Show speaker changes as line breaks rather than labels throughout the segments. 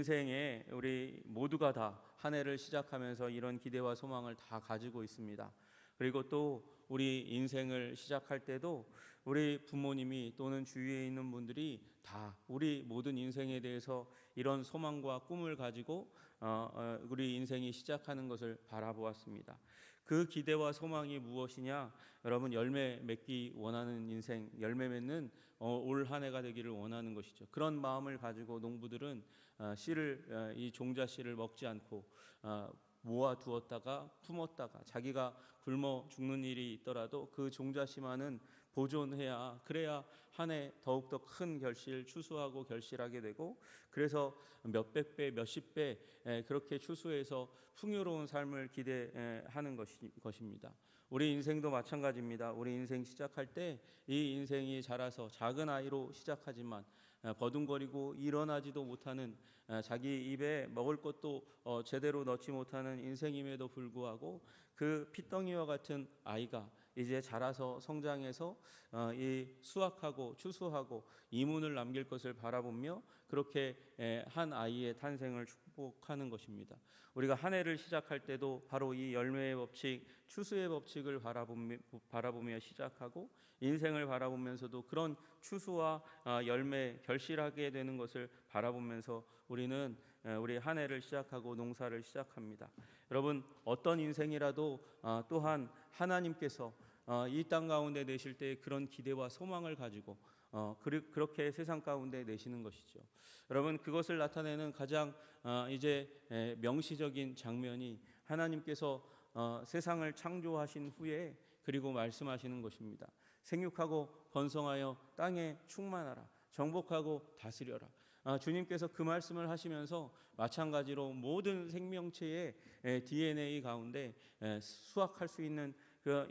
인생에 우리 모두가 다 한 해를 시작하면서 이런 기대와 소망을 다 가지고 있습니다. 그리고 또 우리 인생을 시작할 때도 우리 부모님이 또는 주위에 있는 분들이 다 우리 모든 인생에 대해서 이런 소망과 꿈을 가지고 우리 인생이 시작하는 것을 바라보았습니다. 그 기대와 소망이 무엇이냐? 여러분, 열매 맺기 원하는 인생, 열매 맺는 올 한 해가 되기를 원하는 것이죠. 그런 마음을 가지고 농부들은 씨를 이 종자 씨를 먹지 않고 모아 두었다가 품었다가 자기가 굶어 죽는 일이 있더라도 그 종자씨만은 보존해야, 그래야 한 해 더욱더 큰 결실, 추수하고 결실하게 되고, 그래서 몇백 배 몇십 배 그렇게 추수해서 풍요로운 삶을 기대하는 것입니다. 우리 인생도 마찬가지입니다. 우리 인생 시작할 때 이 인생이 자라서 작은 아이로 시작하지만 버둥거리고 일어나지도 못하는, 자기 입에 먹을 것도 제대로 넣지 못하는 인생임에도 불구하고 그 핏덩이와 같은 아이가 이제 자라서 성장해서 이 수확하고 추수하고 이문을 남길 것을 바라보며 그렇게 한 아이의 탄생을 축복하는 것입니다. 우리가 한 해를 시작할 때도 바로 이 열매의 법칙, 추수의 법칙을 바라보며 시작하고, 인생을 바라보면서도 그런 추수와 열매, 결실하게 되는 것을 바라보면서 우리는 우리 한 해를 시작하고 농사를 시작합니다. 여러분, 어떤 인생이라도 또한 하나님께서 이 땅 가운데 내실 때 그런 기대와 소망을 가지고 그렇게 세상 가운데 내시는 것이죠. 여러분, 그것을 나타내는 가장 이제 명시적인 장면이 하나님께서 세상을 창조하신 후에 그리고 말씀하시는 것입니다. 생육하고 번성하여 땅에 충만하라, 정복하고 다스려라. 주님께서 그 말씀을 하시면서 마찬가지로 모든 생명체의 DNA 가운데 수확할 수 있는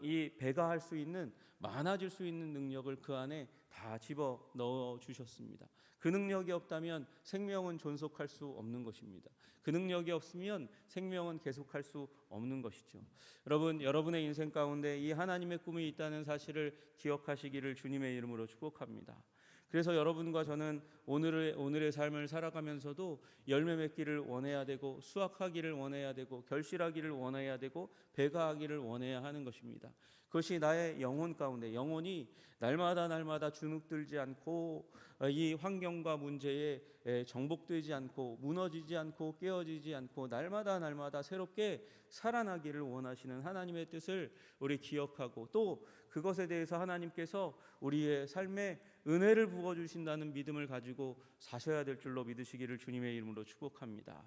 이 배가 할 수 있는, 많아질 수 있는 능력을 그 안에 다 집어 넣어 주셨습니다. 그 능력이 없다면 생명은 존속할 수 없는 것입니다. 그 능력이 없으면 생명은 계속할 수 없는 것이죠. 여러분, 여러분의 인생 가운데 이 하나님의 꿈이 있다는 사실을 기억하시기를 주님의 이름으로 축복합니다. 그래서 여러분과 저는 오늘의 삶을 살아가면서도 열매 맺기를 원해야 되고, 수확하기를 원해야 되고, 결실하기를 원해야 되고, 배가하기를 원해야 하는 것입니다. 그것이 나의 영혼 가운데, 영혼이 날마다 주눅들지 않고 이 환경과 문제에 정복되지 않고 무너지지 않고 깨어지지 않고 날마다 새롭게 살아나기를 원하시는 하나님의 뜻을 우리 기억하고, 또 그것에 대해서 하나님께서 우리의 삶에 은혜를 부어주신다는 믿음을 가지고 사셔야 될 줄로 믿으시기를 주님의 이름으로 축복합니다.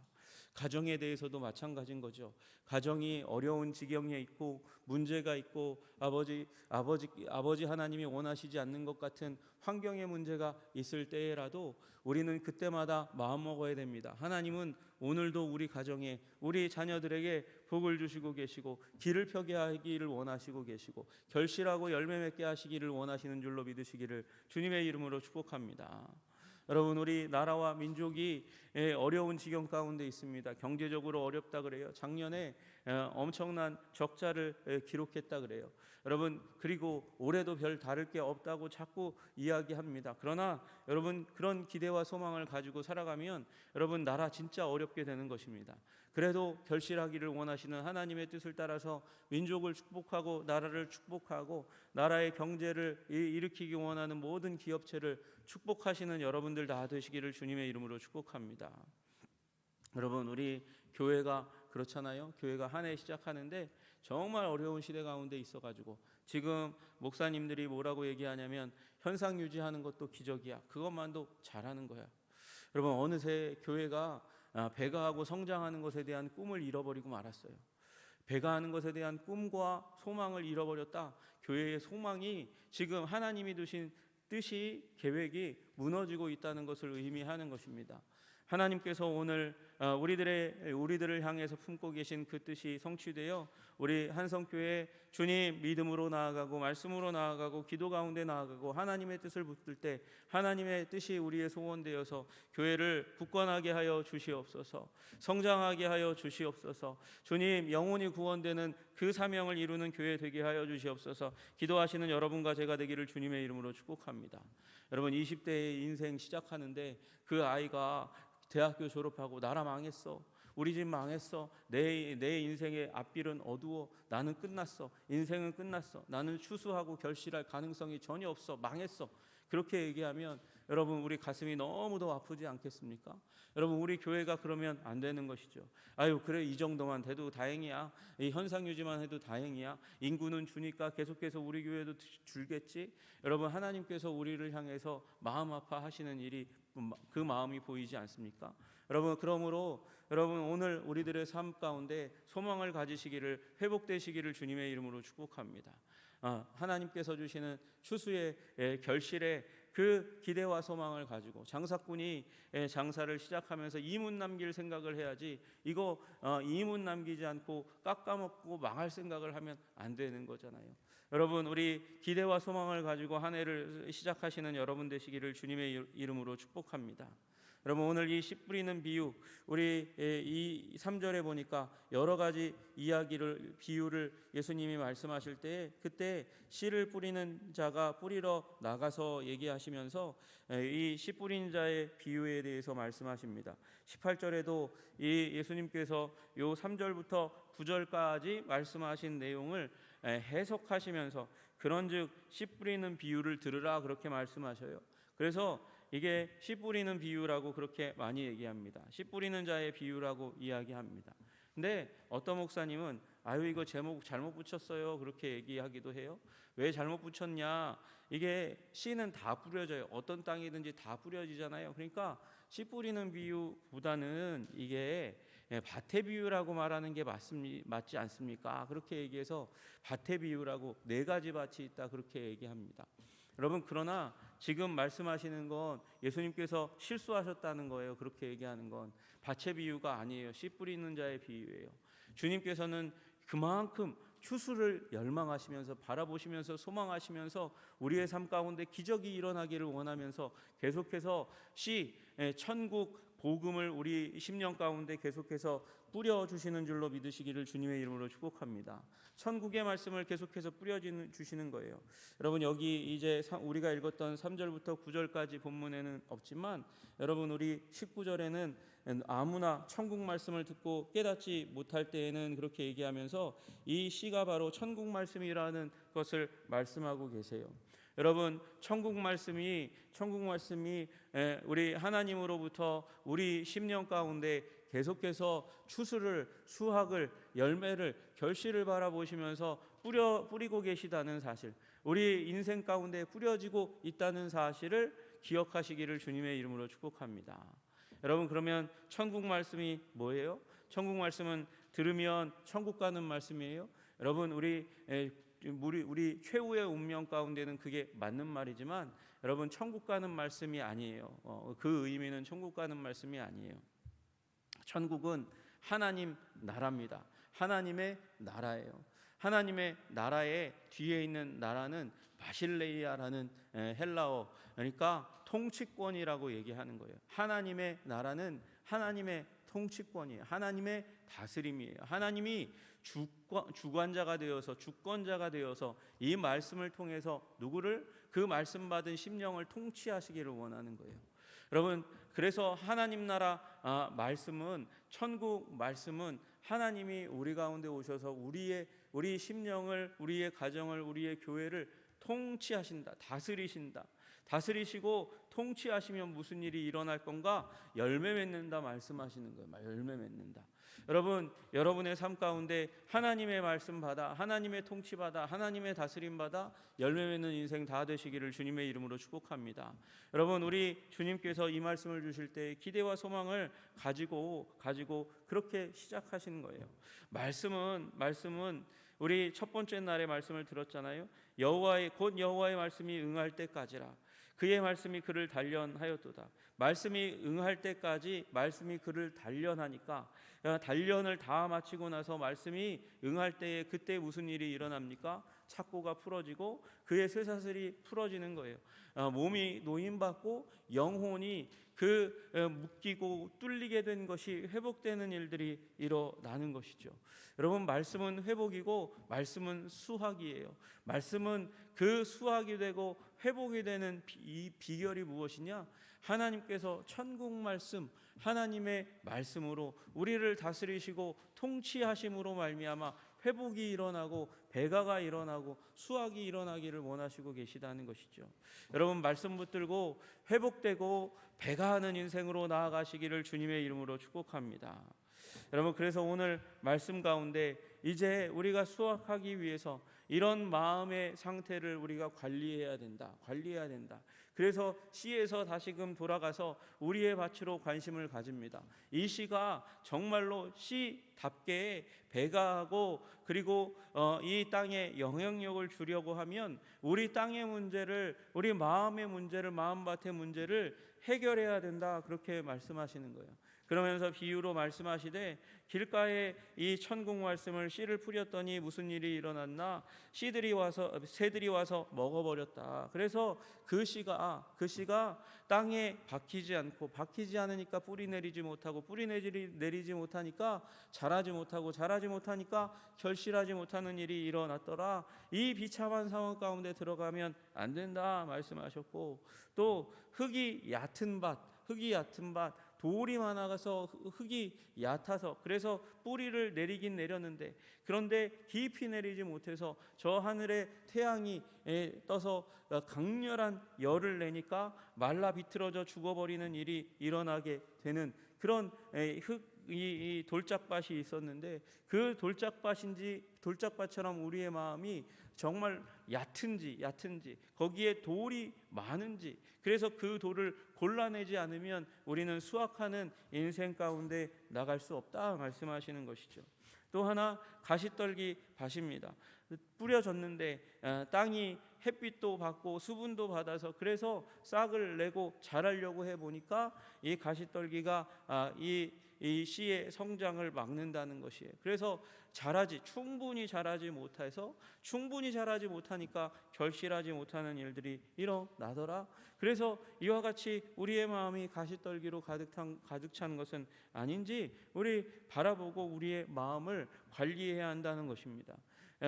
가정에 대해서도 마찬가지인 거죠. 가정이 어려운 지경에 있고 문제가 있고 아버지 하나님이 원하시지 않는 것 같은 환경의 문제가 있을 때라도 우리는 그때마다 마음 먹어야 됩니다. 하나님은 오늘도 우리 가정에, 우리 자녀들에게 복을 주시고 계시고 길을 펴게 하기를 원하시고 계시고 결실하고 열매 맺게 하시기를 원하시는 줄로 믿으시기를 주님의 이름으로 축복합니다. 여러분, 우리 나라와 민족이 어려운 지경 가운데 있습니다. 경제적으로 어렵다 그래요. 작년에 엄청난 적자를 기록했다 그래요. 여러분, 그리고 올해도 별 다를 게 없다고 자꾸 이야기합니다. 그러나 여러분, 그런 기대와 소망을 가지고 살아가면 여러분, 나라 진짜 어렵게 되는 것입니다. 그래도 결실하기를 원하시는 하나님의 뜻을 따라서 민족을 축복하고 나라를 축복하고 나라의 경제를 일으키기 원하는 모든 기업체를 축복하시는 여러분들 다 되시기를 주님의 이름으로 축복합니다. 여러분, 우리 교회가 그렇잖아요. 교회가 한 해 시작하는데 정말 어려운 시대 가운데 있어가지고 지금 목사님들이 뭐라고 얘기하냐면 현상 유지하는 것도 기적이야, 그것만도 잘하는 거야. 여러분, 어느새 교회가 배가하고 성장하는 것에 대한 꿈을 잃어버리고 말았어요. 배가하는 것에 대한 꿈과 소망을 잃어버렸다. 교회의 소망이 지금 하나님이 두신 뜻이, 계획이 무너지고 있다는 것을 의미하는 것입니다. 하나님께서 오늘 우리들을 향해서 품고 계신 그 뜻이 성취되어 우리 한성교회 주님 믿음으로 나아가고 말씀으로 나아가고 기도 가운데 나아가고 하나님의 뜻을 붙들 때 하나님의 뜻이 우리의 소원되어서 교회를 굳건하게 하여 주시옵소서, 성장하게 하여 주시옵소서, 주님 영혼이 구원되는 그 사명을 이루는 교회 되게 하여 주시옵소서. 기도하시는 여러분과 제가 되기를 주님의 이름으로 축복합니다. 여러분, 20대의 인생 시작하는데 그 아이가 대학교 졸업하고 나라 망했어. 우리 집 망했어. 내 인생의 앞길은 어두워. 나는 끝났어. 인생은 끝났어. 나는 추수하고 결실할 가능성이 전혀 없어. 망했어. 그렇게 얘기하면 여러분 우리 가슴이 너무도 아프지 않겠습니까? 여러분 우리 교회가 그러면 안 되는 것이죠. 아유 그래 이 정도만 돼도 다행이야. 이 현상 유지만 해도 다행이야. 인구는 주니까 계속해서 우리 교회도 줄겠지. 여러분 하나님께서 우리를 향해서 마음 아파하시는 일이 그 마음이 보이지 않습니까? 여러분 그러므로 여러분 오늘 우리들의 삶 가운데 소망을 가지시기를 회복되시기를 주님의 이름으로 축복합니다. 하나님께서 주시는 추수의 결실의 그 기대와 소망을 가지고 장사꾼이 장사를 시작하면서 이문 남길 생각을 해야지 이거 이문 남기지 않고 깎아먹고 망할 생각을 하면 안 되는 거잖아요. 여러분 우리 기대와 소망을 가지고 한 해를 시작하시는 여러분 되시기를 주님의 이름으로 축복합니다. 여러분 오늘 이 씨 뿌리는 비유 우리 이 3절에 보니까 여러 가지 비유를 예수님이 말씀하실 때 그때 씨를 뿌리는 자가 뿌리러 나가서 얘기하시면서 이 씨 뿌리는 자의 비유에 대해서 말씀하십니다. 18절에도 이 예수님께서 요 3절부터 9절까지 말씀하신 내용을 해석하시면서 그런즉 씨 뿌리는 비유를 들으라 그렇게 말씀하셔요. 그래서 이게 씨 뿌리는 비유라고 그렇게 많이 얘기합니다. 씨 뿌리는 자의 비유라고 이야기합니다. 근데 어떤 목사님은 아유 이거 제목 잘못 붙였어요 그렇게 얘기하기도 해요. 왜 잘못 붙였냐? 이게 씨는 다 뿌려져요. 어떤 땅이든지 다 뿌려지잖아요. 그러니까 씨 뿌리는 비유보다는 이게 밭의 비유라고 말하는 게 맞지 않습니까? 그렇게 얘기해서 밭의 비유라고 4가지 밭이 있다 그렇게 얘기합니다. 여러분 그러나 지금 말씀하시는 건 예수님께서 실수하셨다는 거예요. 그렇게 얘기하는 건 밭의 비유가 아니에요. 씨 뿌리는 자의 비유예요. 주님께서는 그만큼 추수를 열망하시면서 바라보시면서 소망하시면서 우리의 삶 가운데 기적이 일어나기를 원하면서 계속해서 천국 복음을 우리 심령 가운데 계속해서 뿌려주시는 줄로 믿으시기를 주님의 이름으로 축복합니다. 천국의 말씀을 계속해서 뿌려주시는 거예요. 여러분 여기 이제 우리가 읽었던 3절부터 9절까지 본문에는 없지만 여러분 우리 19절에는 아무나 천국 말씀을 듣고 깨닫지 못할 때에는 그렇게 얘기하면서 이 씨가 바로 천국 말씀이라는 것을 말씀하고 계세요. 여러분 천국 말씀이 우리 하나님으로부터 우리 심령 가운데 계속해서 추수를 수확을 열매를 결실을 바라보시면서 뿌리고 계시다는 사실, 우리 인생 가운데 뿌려지고 있다는 사실을 기억하시기를 주님의 이름으로 축복합니다. 여러분 그러면 천국 말씀이 뭐예요? 천국 말씀은 들으면 천국 가는 말씀이에요. 여러분 우리 최후의 운명 가운데는 그게 맞는 말이지만 여러분 천국 가는 말씀이 아니에요. 그 의미는 천국 가는 말씀이 아니에요. 천국은 하나님 나라입니다. 하나님의 나라예요. 하나님의 나라의 뒤에 있는 나라는 바실레이아라는 헬라어, 그러니까 통치권이라고 얘기하는 거예요. 하나님의 나라는 하나님의 통치권이에요. 하나님의 다스림이에요. 하나님이 주관자가 되어서 주권자가 되어서 이 말씀을 통해서 누구를 그 말씀 받은 심령을 통치하시기를 원하는 거예요. 여러분 그래서 하나님 나라 말씀은 천국 말씀은 하나님이 우리 가운데 오셔서 우리 심령을 우리의 가정을 우리의 교회를 통치하신다. 다스리신다. 다스리시고 통치하시면 무슨 일이 일어날 건가? 열매 맺는다 말씀하시는 거예요. 열매 맺는다. 여러분 여러분의 삶 가운데 하나님의 말씀 받아 하나님의 통치 받아 하나님의 다스림 받아 열매 맺는 인생 다 되시기를 주님의 이름으로 축복합니다. 여러분 우리 주님께서 이 말씀을 주실 때 기대와 소망을 가지고 그렇게 시작하시는 거예요. 말씀은 우리 첫 번째 날의 말씀을 들었잖아요. 여호와의 말씀이 응할 때까지라. 그의 말씀이 그를 단련하였도다. 말씀이 응할 때까지 말씀이 그를 단련하니까 단련을 다 마치고 나서 말씀이 응할 때에 그때 무슨 일이 일어납니까? 착고가 풀어지고 그의 쇠사슬이 풀어지는 거예요. 몸이 노임받고 영혼이 묶이고 뚫리게 된 것이 회복되는 일들이 일어나는 것이죠. 여러분 말씀은 회복이고 말씀은 수확이에요. 말씀은 그 수확이 되고 회복이 되는 이 비결이 무엇이냐? 하나님께서 천국 말씀, 하나님의 말씀으로 우리를 다스리시고 통치하심으로 말미암아 회복이 일어나고 배가가 일어나고 수확이 일어나기를 원하시고 계시다는 것이죠. 여러분, 말씀 붙들고 회복되고 배가하는 인생으로 나아가시기를 주님의 이름으로 축복합니다. 여러분, 그래서 오늘 말씀 가운데 이제 우리가 수확하기 위해서 이런 마음의 상태를 우리가 관리해야 된다. 그래서 씨에서 다시금 돌아가서 우리의 밭으로 관심을 가집니다. 이 씨가 정말로 씨답게 배가하고 그리고 이 땅에 영향력을 주려고 하면 우리 땅의 문제를, 우리 마음의 문제를, 마음밭의 문제를 해결해야 된다. 그렇게 말씀하시는 거예요. 그러면서 비유로 말씀하시되 길가에 이 천국 말씀을 씨를 뿌렸더니 무슨 일이 일어났나? 새들이 와서 먹어버렸다. 그래서 그 씨가 땅에 박히지 않으니까 뿌리 내리지 못하니까 자라지 못하니까 결실하지 못하는 일이 일어났더라. 이 비참한 상황 가운데 들어가면 안 된다 말씀하셨고, 또 흙이 얕은 밭, 돌이 많아서 흙이 얕아서 그래서 뿌리를 내리긴 내렸는데, 그런데 깊이 내리지 못해서 저 하늘에 태양이 떠서 강렬한 열을 내니까 말라 비틀어져 죽어버리는 일이 일어나게 되는 그런 이 돌짝밭이 있었는데, 그 돌짝밭처럼 우리의 마음이 정말 얕은지 거기에 돌이 많은지, 그래서 그 돌을 골라내지 않으면 우리는 수확하는 인생 가운데 나갈 수 없다 말씀하시는 것이죠. 또 하나 가시떨기 밭입니다. 뿌려졌는데 땅이 햇빛도 받고 수분도 받아서 그래서 싹을 내고 자라려고 해보니까 이 가시떨기가 이 씨의 성장을 막는다는 것이에요. 그래서 충분히 자라지 못하니까 결실하지 못하는 일들이 일어나더라. 그래서 이와 같이 우리의 마음이 가시떨기로 가득 찬 것은 아닌지 우리 바라보고 우리의 마음을 관리해야 한다는 것입니다.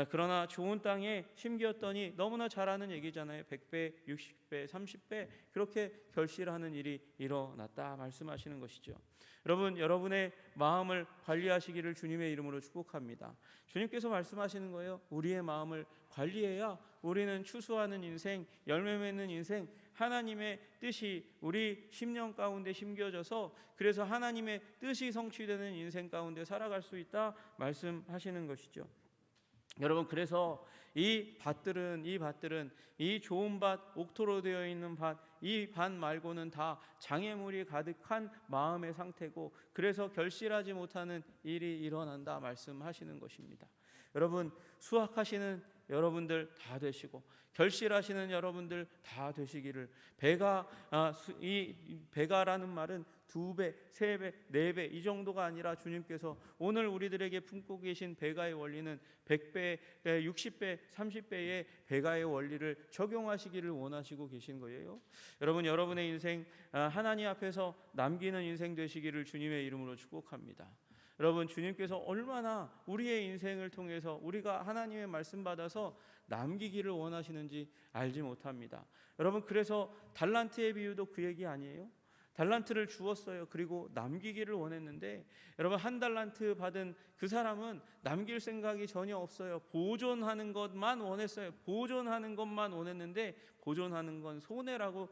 그러나 좋은 땅에 심겼더니 너무나 잘하는 얘기잖아요. 100배, 60배, 30배 그렇게 결실하는 일이 일어났다 말씀하시는 것이죠. 여러분의 마음을 관리하시기를 주님의 이름으로 축복합니다. 주님께서 말씀하시는 거예요. 우리의 마음을 관리해야 우리는 추수하는 인생, 열매 맺는 인생, 하나님의 뜻이 우리 심령 가운데 심겨져서 그래서 하나님의 뜻이 성취되는 인생 가운데 살아갈 수 있다 말씀하시는 것이죠. 여러분, 그래서 이 밭들은 이 좋은 밭, 옥토로 되어 있는 밭, 이 밭 말고는 다 장애물이 가득한 마음의 상태고, 그래서 결실하지 못하는 일이 일어난다 말씀하시는 것입니다. 여러분, 수확하시는 여러분들 다 되시고 결실하시는 여러분들 다 되시기를, 이 배가라는 말은 2배, 3배, 4배 이 정도가 아니라 주님께서 오늘 우리들에게 품고 계신 배가의 원리는 100배, 60배, 30배의 배가의 원리를 적용하시기를 원하시고 계신 거예요. 여러분의 인생 하나님 앞에서 남기는 인생 되시기를 주님의 이름으로 축복합니다. 여러분, 주님께서 얼마나 우리의 인생을 통해서 우리가 하나님의 말씀 받아서 남기기를 원하시는지 알지 못합니다. 여러분, 그래서 달란트의 비유도 그 얘기 아니에요? 달란트를 주었어요. 그리고 남기기를 원했는데, 여러분, 1달란트 받은 그 사람은 남길 생각이 전혀 없어요. 보존하는 것만 원했는데 보존하는 건 손해라고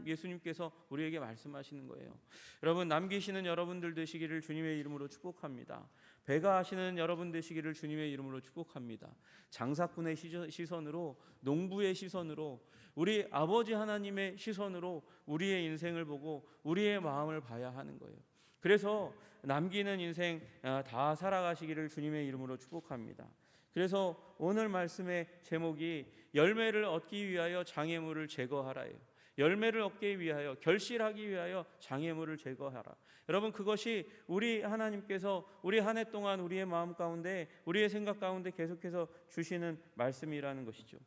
예수님께서 우리에게 말씀하시는 거예요. 여러분, 남기시는 여러분들 되시기를 주님의 이름으로 축복합니다. 배가하시는 여러분 되시기를 주님의 이름으로 축복합니다. 장사꾼의 시선으로, 농부의 시선으로, 우리 아버지 하나님의 시선으로 우리의 인생을 보고 우리의 마음을 봐야 하는 거예요. 그래서 남기는 인생 다 살아가시기를 주님의 이름으로 축복합니다. 그래서 오늘 말씀의 제목이 열매를 얻기 위하여 장애물을 제거하라예요. 열매를 얻기 위하여, 결실하기 위하여 장애물을 제거하라. 여러분, 그것이 우리 하나님께서 우리 한 해 동안 우리의 마음 가운데, 우리의 생각 가운데 계속해서 주시는 말씀이라는 것이죠.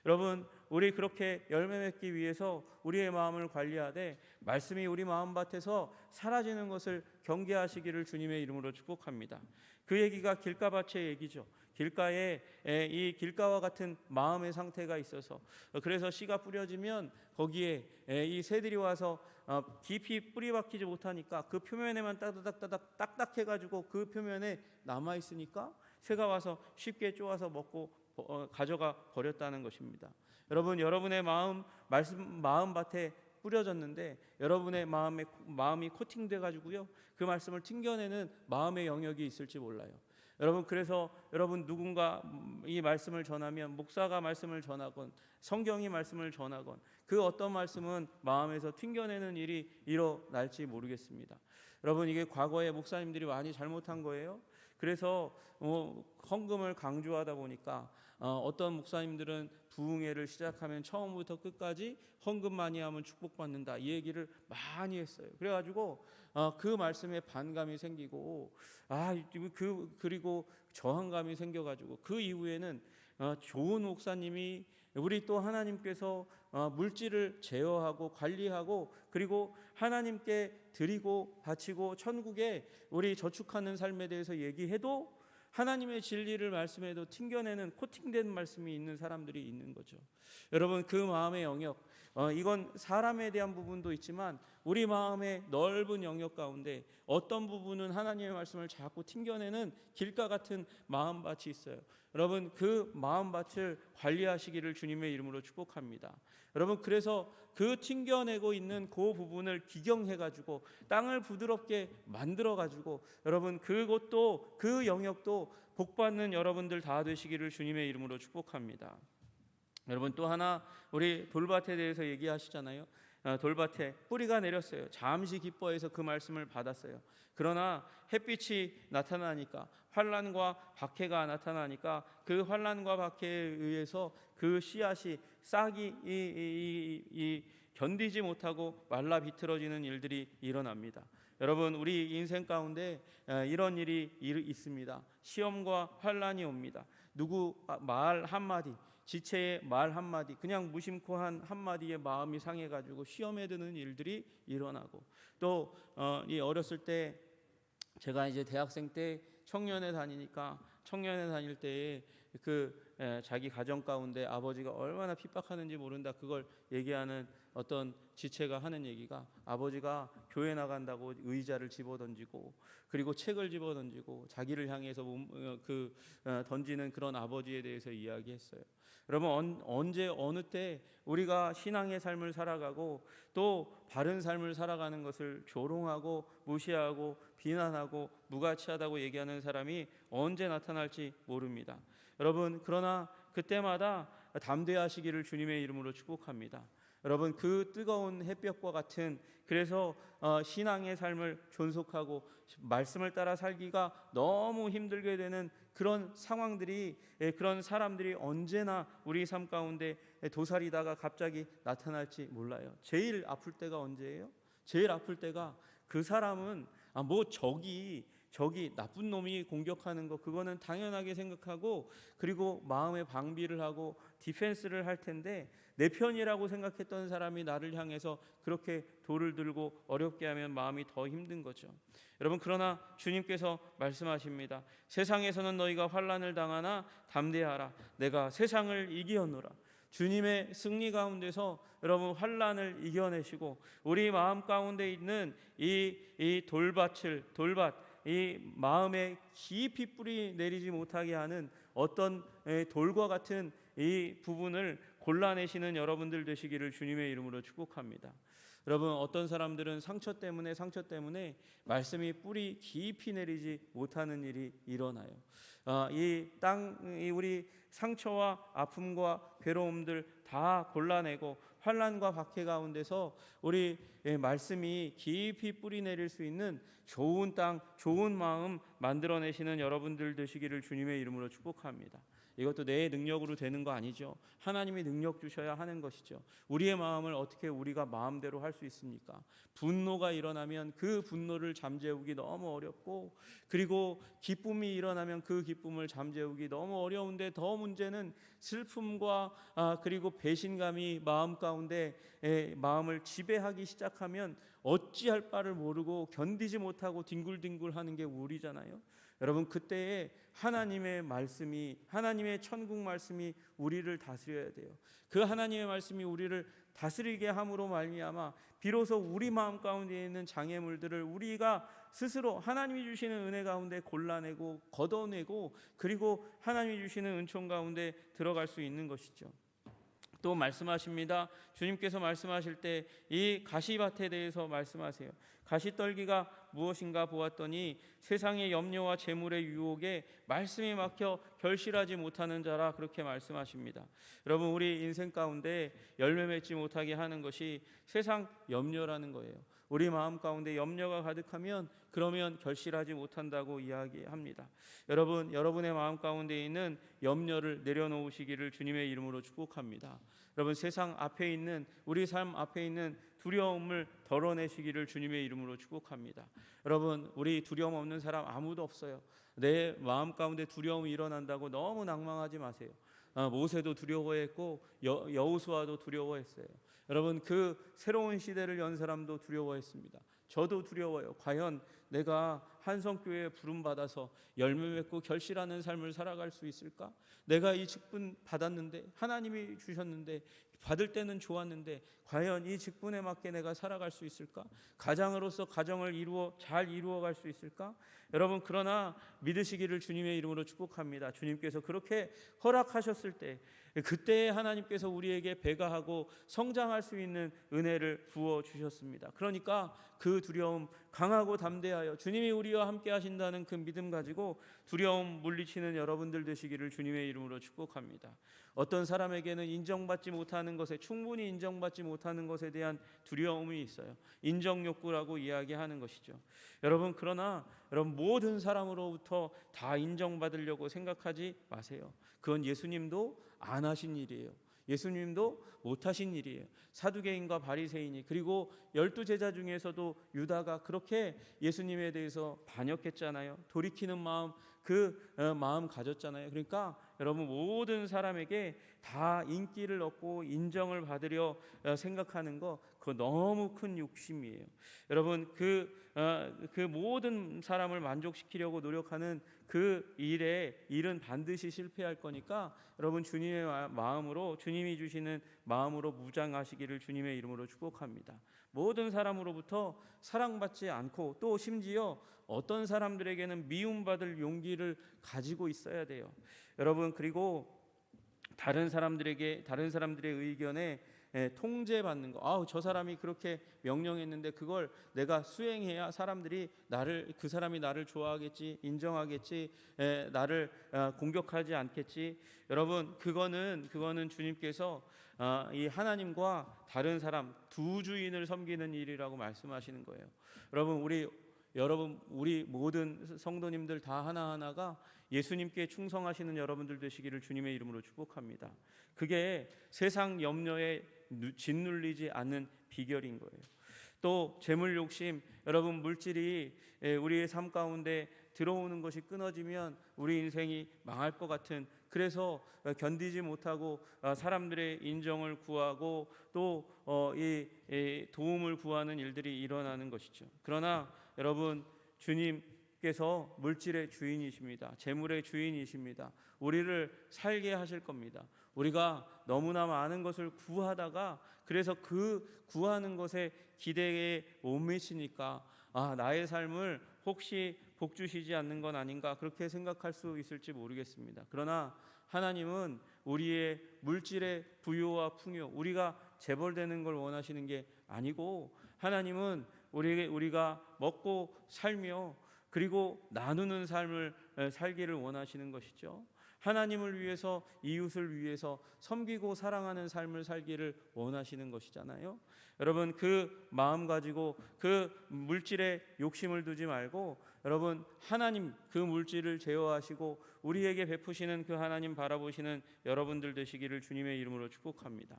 여러분, 우리 그렇게 열매 맺기 위해서 우리의 마음을 관리하되 말씀이 우리 마음밭에서 사라지는 것을 경계하시기를 주님의 이름으로 축복합니다. 그 얘기가 길가밭의 얘기죠. 길가에 이 길가와 같은 마음의 상태가 있어서 그래서 씨가 뿌려지면 거기에 이 새들이 와서 깊이 뿌리 박히지 못하니까 그 표면에만 따닥따닥 딱딱해가지고 그 표면에 남아 있으니까 새가 와서 쉽게 쪼아서 먹고 가져가 버렸다는 것입니다. 여러분, 여러분의 마음밭에 뿌려졌는데 여러분의 마음이 코팅돼 가지고요, 그 말씀을 튕겨내는 마음의 영역이 있을지 몰라요. 여러분, 그래서 여러분 누군가 이 말씀을 전하면, 목사가 말씀을 전하건 성경이 말씀을 전하건 그 어떤 말씀은 마음에서 튕겨내는 일이 일어날지 모르겠습니다. 여러분, 이게 과거에 목사님들이 많이 잘못한 거예요. 그래서 헌금을 강조하다 보니까 어떤 목사님들은 부흥회를 시작하면 처음부터 끝까지 헌금 많이 하면 축복받는다, 이 얘기를 많이 했어요. 그래가지고 그 말씀에 반감이 생기고 그리고 저항감이 생겨가지고 그 이후에는 좋은 목사님이 우리 또 하나님께서 물질을 제어하고 관리하고 그리고 하나님께 드리고 바치고 천국에 우리 저축하는 삶에 대해서 얘기해도 하나님의 진리를 말씀해도 튕겨내는 코팅된 말씀이 있는 사람들이 있는 거죠. 여러분, 그 마음의 영역, 이건 사람에 대한 부분도 있지만 우리 마음의 넓은 영역 가운데 어떤 부분은 하나님의 말씀을 자꾸 튕겨내는 길가 같은 마음밭이 있어요. 여러분, 그 마음밭을 관리하시기를 주님의 이름으로 축복합니다. 여러분, 그래서 그 튕겨내고 있는 그 부분을 기경해가지고 땅을 부드럽게 만들어가지고 여러분, 그것도 그 영역도 복받는 여러분들 다 되시기를 주님의 이름으로 축복합니다. 여러분, 또 하나 우리 돌밭에 대해서 얘기하시잖아요. 돌밭에 뿌리가 내렸어요. 잠시 기뻐해서 그 말씀을 받았어요. 그러나 햇빛이 나타나니까, 환란과 박해가 나타나니까 그 환란과 박해에 의해서 그 씨앗이 싹이 견디지 못하고 말라 비틀어지는 일들이 일어납니다. 여러분, 우리 인생 가운데 이런 일이 있습니다. 시험과 환란이 옵니다. 누구 말 한마디, 지체의 말 한마디, 그냥 무심코 한 한마디에 마음이 상해가지고 시험에 드는 일들이 일어나고, 또 이 어렸을 때 제가 이제 대학생 때 청년회 다닐 때에 자기 가정 가운데 아버지가 얼마나 핍박하는지 모른다, 그걸 얘기하는 어떤 지체가 하는 얘기가, 아버지가 교회 나간다고 의자를 집어던지고 그리고 책을 집어던지고 자기를 향해서 던지는 그런 아버지에 대해서 이야기했어요. 여러분, 언제 어느 때 우리가 신앙의 삶을 살아가고 또 바른 삶을 살아가는 것을 조롱하고 무시하고 비난하고 무가치하다고 얘기하는 사람이 언제 나타날지 모릅니다. 여러분, 그러나 그때마다 담대하시기를 주님의 이름으로 축복합니다. 여러분, 그 뜨거운 햇볕과 같은, 그래서 신앙의 삶을 존속하고 말씀을 따라 살기가 너무 힘들게 되는 그런 상황들이, 그런 사람들이 언제나 우리 삶 가운데 도사리다가 갑자기 나타날지 몰라요. 제일 아플 때가 언제예요? 제일 아플 때가, 그 사람은 적이 나쁜 놈이 공격하는 거, 그거는 당연하게 생각하고 그리고 마음의 방비를 하고 디펜스를 할 텐데, 내 편이라고 생각했던 사람이 나를 향해서 그렇게 돌을 들고 어렵게 하면 마음이 더 힘든 거죠. 여러분, 그러나 주님께서 말씀하십니다. 세상에서는 너희가 환난을 당하나 담대하라, 내가 세상을 이기었노라. 주님의 승리 가운데서 여러분, 환난을 이겨내시고 우리 마음 가운데 있는 이 돌밭, 이 마음에 깊이 뿌리 내리지 못하게 하는 어떤 돌과 같은 이 부분을 골라내시는 여러분들 되시기를 주님의 이름으로 축복합니다. 여러분, 어떤 사람들은 상처 때문에 말씀이 뿌리 깊이 내리지 못하는 일이 일어나요. 우리 상처와 아픔과 괴로움들 다 골라내고 환난과 박해 가운데서 우리 말씀이 깊이 뿌리 내릴 수 있는 좋은 땅, 좋은 마음 만들어내시는 여러분들 되시기를 주님의 이름으로 축복합니다. 이것도 내 능력으로 되는 거 아니죠. 하나님이 능력 주셔야 하는 것이죠. 우리의 마음을 어떻게 우리가 마음대로 할 수 있습니까? 분노가 일어나면 그 분노를 잠재우기 너무 어렵고, 그리고 기쁨이 일어나면 그 기쁨을 잠재우기 너무 어려운데, 더 문제는 슬픔과 그리고 배신감이 마음 가운데 마음을 지배하기 시작하면 어찌할 바를 모르고 견디지 못하고 뒹굴뒹굴하는 게 우리잖아요. 여러분, 그때에 하나님의 말씀이, 하나님의 천국 말씀이 우리를 다스려야 돼요. 그 하나님의 말씀이 우리를 다스리게 함으로 말미암아 비로소 우리 마음 가운데 있는 장애물들을 우리가 스스로 하나님이 주시는 은혜 가운데 골라내고 걷어내고, 그리고 하나님이 주시는 은총 가운데 들어갈 수 있는 것이죠. 또 말씀하십니다. 주님께서 말씀하실 때 이 가시밭에 대해서 말씀하세요. 가시떨기가 무엇인가 보았더니 세상의 염려와 재물의 유혹에 말씀이 막혀 결실하지 못하는 자라, 그렇게 말씀하십니다. 여러분, 우리 인생 가운데 열매 맺지 못하게 하는 것이 세상 염려라는 거예요. 우리 마음 가운데 염려가 가득하면 그러면 결실하지 못한다고 이야기합니다. 여러분, 여러분의 마음 가운데 있는 염려를 내려놓으시기를 주님의 이름으로 축복합니다. 여러분, 세상 앞에 있는, 우리 삶 앞에 있는 두려움을 덜어내시기를 주님의 이름으로 축복합니다. 여러분, 우리 두려움 없는 사람 아무도 없어요. 내 마음 가운데 두려움이 일어난다고 너무 낭망하지 마세요. 모세도 두려워했고 여호수아도 두려워했어요. 여러분, 그 새로운 시대를 연 사람도 두려워했습니다. 저도 두려워요. 과연 내가 한성교회에 부름받아서 열매 맺고 결실하는 삶을 살아갈 수 있을까? 내가 이 직분 받았는데, 하나님이 주셨는데, 받을 때는 좋았는데 과연 이 직분에 맞게 내가 살아갈 수 있을까? 가장으로서 가정을 잘 이루어갈 수 있을까? 여러분, 그러나 믿으시기를 주님의 이름으로 축복합니다. 주님께서 그렇게 허락하셨을 때, 그때 하나님께서 우리에게 배가하고 성장할 수 있는 은혜를 부어 주셨습니다. 그러니까 그 두려움 강하고 담대하여 주님이 우리와 함께 하신다는 그 믿음 가지고 두려움 물리치는 여러분들 되시기를 주님의 이름으로 축복합니다. 어떤 사람에게는 인정받지 못하는 것에, 충분히 인정받지 못하는 것에 대한 두려움이 있어요. 인정 욕구라고 이야기하는 것이죠. 여러분, 그러나 여러분, 모든 사람으로부터 다 인정받으려고 생각하지 마세요. 그건 예수님도 안 하신 일이에요. 예수님도 못하신 일이에요. 사두개인과 바리새인이, 그리고 12제자 중에서도 유다가 그렇게 예수님에 대해서 반역했잖아요. 돌이키는 마음, 마음 가졌잖아요. 그러니까 여러분, 모든 사람에게 다 인기를 얻고 인정을 받으려 생각하는 거, 그거 너무 큰 욕심이에요. 여러분, 그 모든 사람을 만족시키려고 노력하는 그 일은 반드시 실패할 거니까 여러분, 주님의 마음으로, 주님이 주시는 마음으로 무장하시기를 주님의 이름으로 축복합니다. 모든 사람으로부터 사랑받지 않고, 또 심지어 어떤 사람들에게는 미움받을 용기를 가지고 있어야 돼요. 여러분, 그리고 다른 사람들의 의견에 통제받는 거. 저 사람이 그렇게 명령했는데 그걸 내가 수행해야 그 사람이 나를 좋아하겠지, 인정하겠지, 나를 공격하지 않겠지. 여러분, 그거는 주님께서 이 하나님과 다른 사람 두 주인을 섬기는 일이라고 말씀하시는 거예요. 여러분, 우리 모든 성도님들 다 하나하나가 예수님께 충성하시는 여러분들 되시기를 주님의 이름으로 축복합니다. 그게 세상 염려에 짓눌리지 않는 비결인 거예요. 또 재물 욕심, 여러분, 물질이 우리의 삶 가운데 들어오는 것이 끊어지면 우리 인생이 망할 것 같은, 그래서 견디지 못하고 사람들의 인정을 구하고 또 이 도움을 구하는 일들이 일어나는 것이죠. 그러나 여러분, 주님께서 물질의 주인이십니다. 재물의 주인이십니다. 우리를 살게 하실 겁니다. 우리가 너무나 많은 것을 구하다가, 그래서 그 구하는 것에 기대에 못 미치니까 나의 삶을 혹시 복 주시지 않는 건 아닌가, 그렇게 생각할 수 있을지 모르겠습니다. 그러나 하나님은 우리의 물질의 부요와 풍요, 우리가 재벌되는 걸 원하시는 게 아니고, 하나님은 우리가 먹고 살며 그리고 나누는 삶을 살기를 원하시는 것이죠. 하나님을 위해서, 이웃을 위해서 섬기고 사랑하는 삶을 살기를 원하시는 것이잖아요. 여러분, 그 마음 가지고 그 물질에 욕심을 두지 말고, 여러분, 하나님 그 물질을 제어하시고 우리에게 베푸시는 그 하나님 바라보시는 여러분들 되시기를 주님의 이름으로 축복합니다.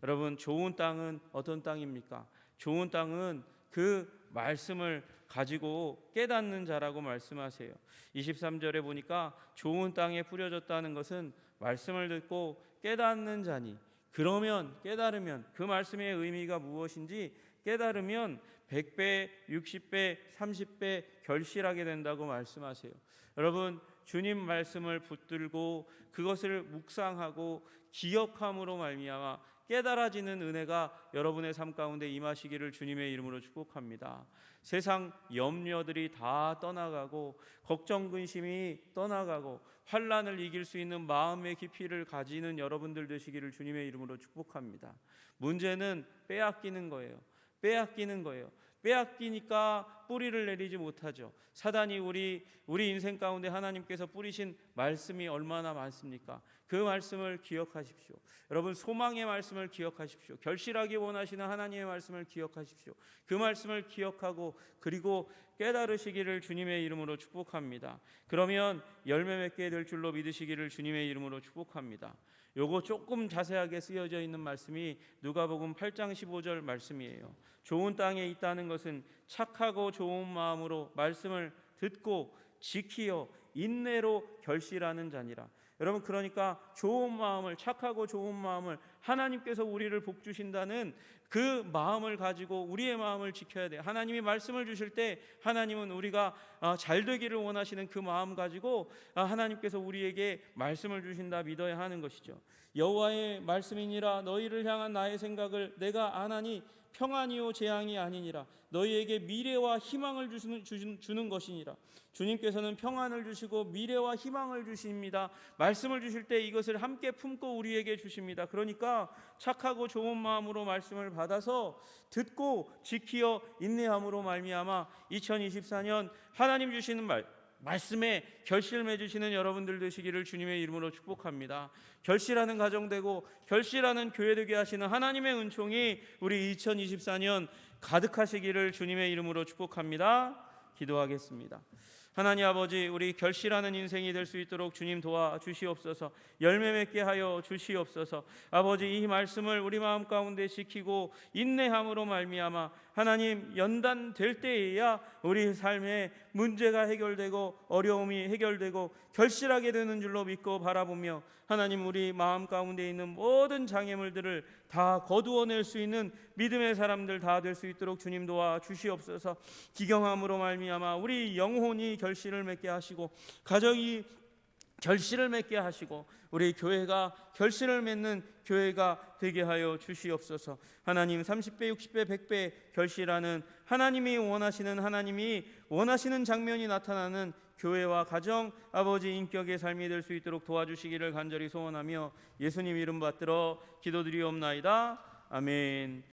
여러분, 좋은 땅은 어떤 땅입니까? 좋은 땅은 그 말씀을 가지고 깨닫는 자라고 말씀하세요. 23절에 보니까 좋은 땅에 뿌려졌다는 것은 말씀을 듣고 깨닫는 자니, 그러면 깨달으면, 그 말씀의 의미가 무엇인지 깨달으면 100배, 60배, 30배 결실하게 된다고 말씀하세요. 여러분, 주님 말씀을 붙들고 그것을 묵상하고 기억함으로 말미암아 깨달아지는 은혜가 여러분의 삶 가운데 임하시기를 주님의 이름으로 축복합니다. 세상 염려들이 다 떠나가고 걱정 근심이 떠나가고 환난을 이길 수 있는 마음의 깊이를 가지는 여러분들 되시기를 주님의 이름으로 축복합니다. 문제는 빼앗기는 거예요. 빼앗기는 거예요. 빼앗기니까 뿌리를 내리지 못하죠. 사단이 우리 인생 가운데 하나님께서 뿌리신 말씀이 얼마나 많습니까? 그 말씀을 기억하십시오. 여러분, 소망의 말씀을 기억하십시오. 결실하기 원하시는 하나님의 말씀을 기억하십시오. 그 말씀을 기억하고 그리고 깨달으시기를 주님의 이름으로 축복합니다. 그러면 열매 맺게 될 줄로 믿으시기를 주님의 이름으로 축복합니다. 요거 조금 자세하게 쓰여져 있는 말씀이 누가복음 8장 15절 말씀이에요. 좋은 땅에 있다는 것은 착하고 좋은 마음으로 말씀을 듣고 지키어 인내로 결실하는 자니라. 여러분, 그러니까 좋은 마음을, 착하고 좋은 마음을, 하나님께서 우리를 복 주신다는 그 마음을 가지고 우리의 마음을 지켜야 돼요. 하나님이 말씀을 주실 때 하나님은 우리가 잘 되기를 원하시는 그 마음 가지고 하나님께서 우리에게 말씀을 주신다 믿어야 하는 것이죠. 여호와의 말씀이니라. 너희를 향한 나의 생각을 내가 아나니 평안이요 재앙이 아니니라. 너희에게 미래와 희망을 주는 것이니라. 주님께서는 평안을 주시고 미래와 희망을 주십니다. 말씀을 주실 때 이것을 함께 품고 우리에게 주십니다. 그러니까 착하고 좋은 마음으로 말씀을 받아서 듣고 지키어 인내함으로 말미암아 2024년 하나님 주시는 말씀에 결실 맺으시는 여러분들 되시기를 주님의 이름으로 축복합니다. 결실하는 가정 되고 결실하는 교회 되게 하시는 하나님의 은총이 우리 2024년 가득하시기를 주님의 이름으로 축복합니다. 기도하겠습니다. 하나님 아버지, 우리 결실하는 인생이 될 수 있도록 주님 도와주시옵소서. 열매 맺게 하여 주시옵소서. 아버지, 이 말씀을 우리 마음 가운데 지키고 인내함으로 말미암아 하나님 연단될 때에야 우리 삶에 문제가 해결되고 어려움이 해결되고 결실하게 되는 줄로 믿고 바라보며 하나님, 우리 마음 가운데 있는 모든 장애물들을 다 거두어낼 수 있는 믿음의 사람들 다 될 수 있도록 주님 도와주시옵소서. 기경함으로 말미암아 우리 영혼이 결실을 맺게 하시고 가정이 결실을 맺게 하시고 우리 교회가 결실을 맺는 교회가 되게 하여 주시옵소서. 하나님, 30배, 60배, 100배 결실하는 하나님이 원하시는 장면이 나타나는 교회와 가정, 아버지 인격의 삶이 될 수 있도록 도와주시기를 간절히 소원하며 예수님 이름 받들어 기도드리옵나이다. 아멘.